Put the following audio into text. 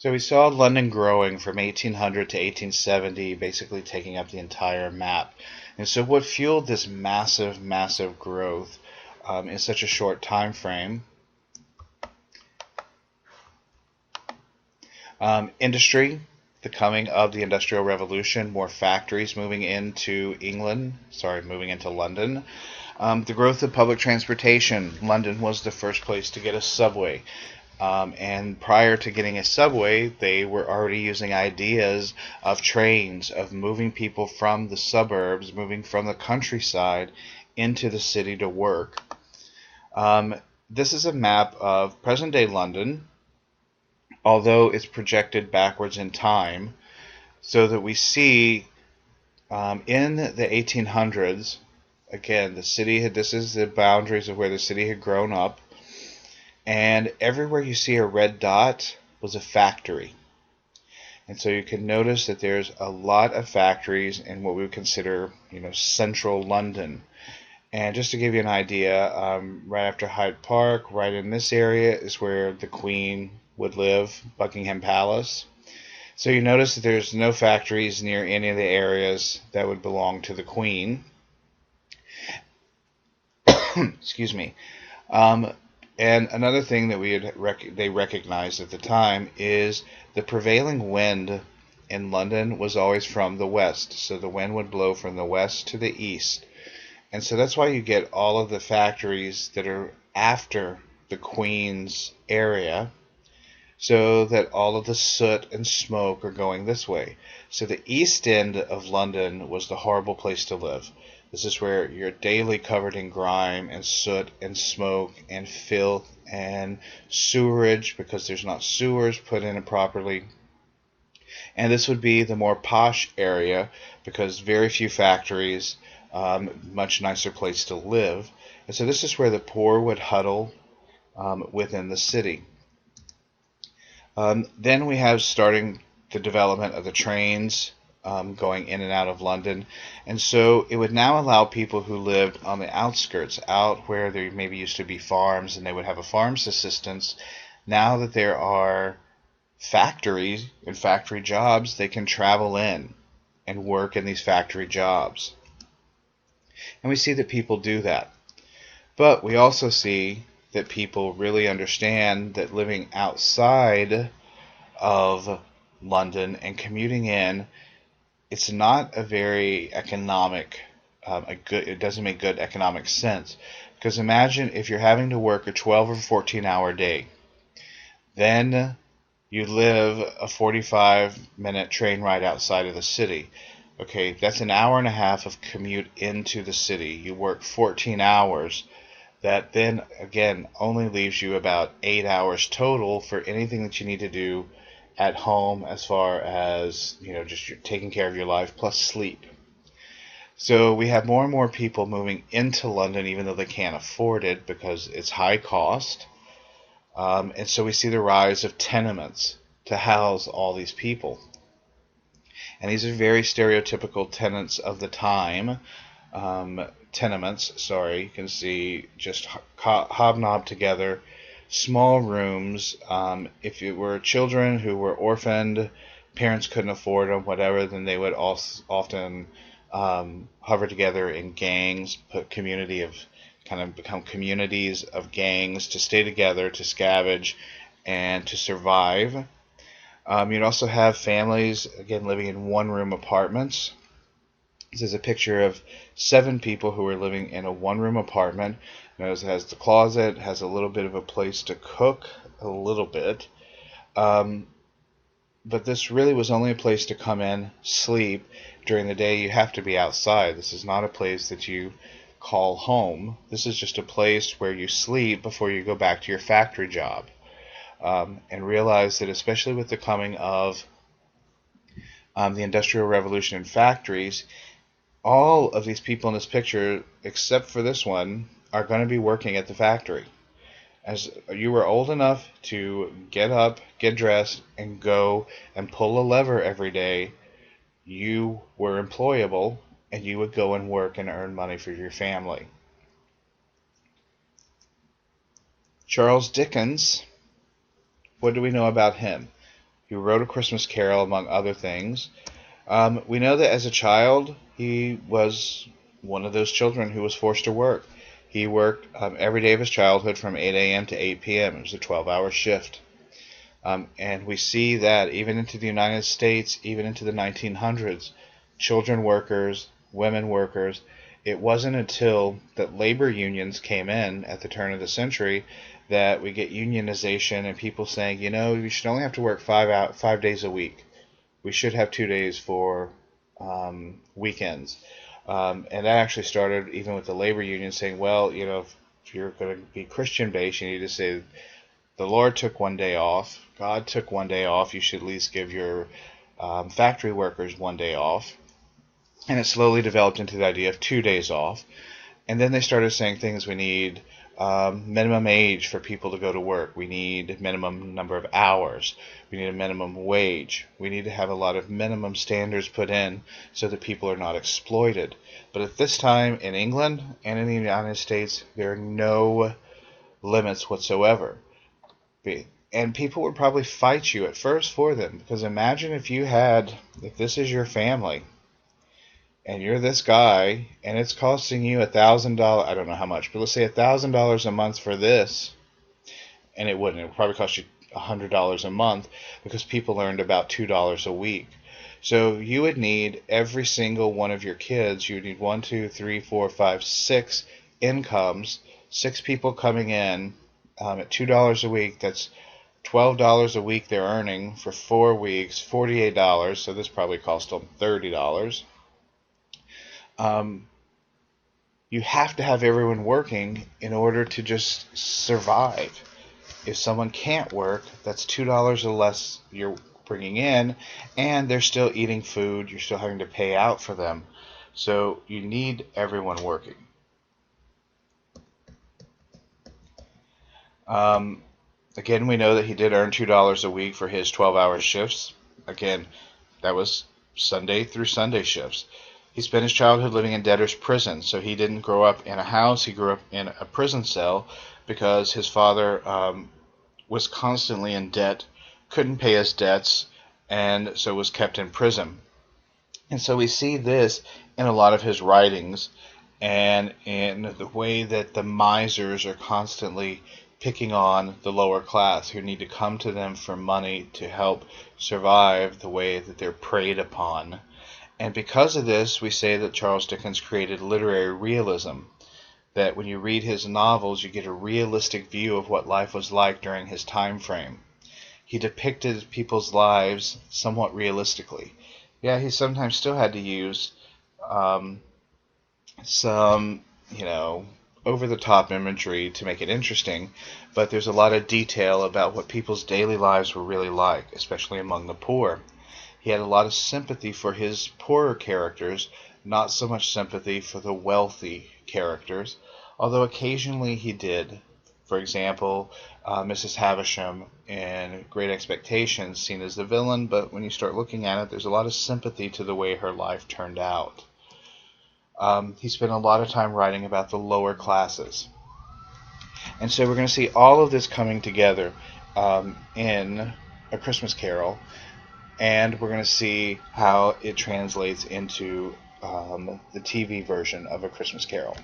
So we saw London growing from 1800 to 1870, basically taking up the entire map. And so what fueled this massive, massive growth in such a short time frame? Industry, the coming of the Industrial Revolution, more factories moving into moving into London. The growth of public transportation. London was the first place to get a subway. And prior to getting a subway, they were already using ideas of trains, of moving people from the suburbs, moving from the countryside into the city to work. This is a map of present-day London, although it's projected backwards in time, so that we see in the 1800s, again, this is the boundaries of where the city had grown up. And everywhere you see a red dot was a factory. And so you can notice that there's a lot of factories in what we would consider, central London. And just to give you an idea, right after Hyde Park, right in this area is where the Queen would live, Buckingham Palace. So you notice that there's no factories near any of the areas that would belong to the Queen. Excuse me. And another thing that they recognized at the time is the prevailing wind in London was always from the west. So the wind would blow from the west to the east. And so that's why you get all of the factories that are after the Queen's area, so that all of the soot and smoke are going this way. So the east end of London was the horrible place to live. This is where you're daily covered in grime and soot and smoke and filth and sewerage because there's not sewers put in it properly. And this would be the more posh area because very few factories, much nicer place to live. And so this is where the poor would huddle within the city. Then we have starting the development of the trains, going in and out of London. And so it would now allow people who lived on the outskirts, out where there maybe used to be farms and they would have a farm's assistance. Now that there are factories and factory jobs, they can travel in and work in these factory jobs. And we see that people do that. But we also see that people really understand that living outside of London and commuting in, it's not a very economic, it doesn't make good economic sense. Because imagine if you're having to work a 12 or 14-hour day, then you live a 45-minute train ride outside of the city. Okay, that's an hour and a half of commute into the city. You work 14 hours. That then, again, only leaves you about 8 hours total for anything that you need to do at home as far as, just taking care of your life plus sleep. So we have more and more people moving into London even though they can't afford it because it's high cost. And so we see the rise of tenements to house all these people. And these are very stereotypical tenants of the time. Tenements, sorry, you can see just hobnobbed together, small rooms. If it were children who were orphaned, parents couldn't afford them, whatever, then they would often hover together in gangs, become communities of gangs to stay together, to scavenge, and to survive. You'd also have families, again, living in one-room apartments. This is a picture of 7 people who are living in a one-room apartment. Notice it has the closet, has a little bit of a place to cook, a little bit. But this really was only a place to come in, sleep. During the day, you have to be outside. This is not a place that you call home. This is just a place where you sleep before you go back to your factory job. And realize that especially with the coming of the Industrial Revolution and factories, all of these people in this picture, except for this one, are going to be working at the factory. As you were old enough to get up, get dressed, and go and pull a lever every day, you were employable, and you would go and work and earn money for your family. Charles Dickens, what do we know about him? He wrote A Christmas Carol, among other things. We know that as a child, he was one of those children who was forced to work. He worked every day of his childhood from 8 a.m. to 8 p.m. It was a 12-hour shift. And we see that even into the United States, even into the 1900s, children workers, women workers, it wasn't until that labor unions came in at the turn of the century that we get unionization and people saying, you know, you should only have to work 5 days a week. We should have 2 days for weekends. And that actually started even with the labor union saying, well, you know, if you're going to be Christian-based, you need to say the Lord took 1 day off, God took 1 day off, you should at least give your factory workers 1 day off. And it slowly developed into the idea of 2 days off. And then they started saying things, we need minimum age for people to go to work. We need minimum number of hours. We need a minimum wage. We need to have a lot of minimum standards put in so that people are not exploited. But at this time in England and in the United States, there are no limits whatsoever. And people would probably fight you at first for them, because imagine if this is your family, and you're this guy, and it's costing you $1,000, I don't know how much, but let's say $1,000 a month for this, and it wouldn't. It would probably cost you $100 a month, because people earned about $2 a week. So you would need every single one of your kids, you would need 1, 2, 3, 4, 5, 6 incomes, 6 people coming in at $2 a week. That's $12 a week they're earning for 4 weeks, $48, so this probably cost them $30. You have to have everyone working in order to just survive. If someone can't work, that's $2 or less you're bringing in, and they're still eating food, you're still having to pay out for them. So you need everyone working. Again, we know that he did earn $2 a week for his 12-hour shifts. Again, that was Sunday through Sunday shifts. He spent his childhood living in debtor's prison, so he didn't grow up in a house. He grew up in a prison cell because his father was constantly in debt, couldn't pay his debts, and so was kept in prison. And so we see this in a lot of his writings and in the way that the misers are constantly picking on the lower class who need to come to them for money to help survive the way that they're preyed upon. And because of this, we say that Charles Dickens created literary realism, that when you read his novels, you get a realistic view of what life was like during his time frame. He depicted people's lives somewhat realistically. Yeah, he sometimes still had to use some, over-the-top imagery to make it interesting, but there's a lot of detail about what people's daily lives were really like, especially among the poor. He had a lot of sympathy for his poorer characters, not so much sympathy for the wealthy characters, although occasionally he did. For example, Mrs. Havisham in Great Expectations, seen as the villain, but when you start looking at it, there's a lot of sympathy to the way her life turned out. He spent a lot of time writing about the lower classes. And so we're going to see all of this coming together in A Christmas Carol, and we're going to see how it translates into the TV version of A Christmas Carol.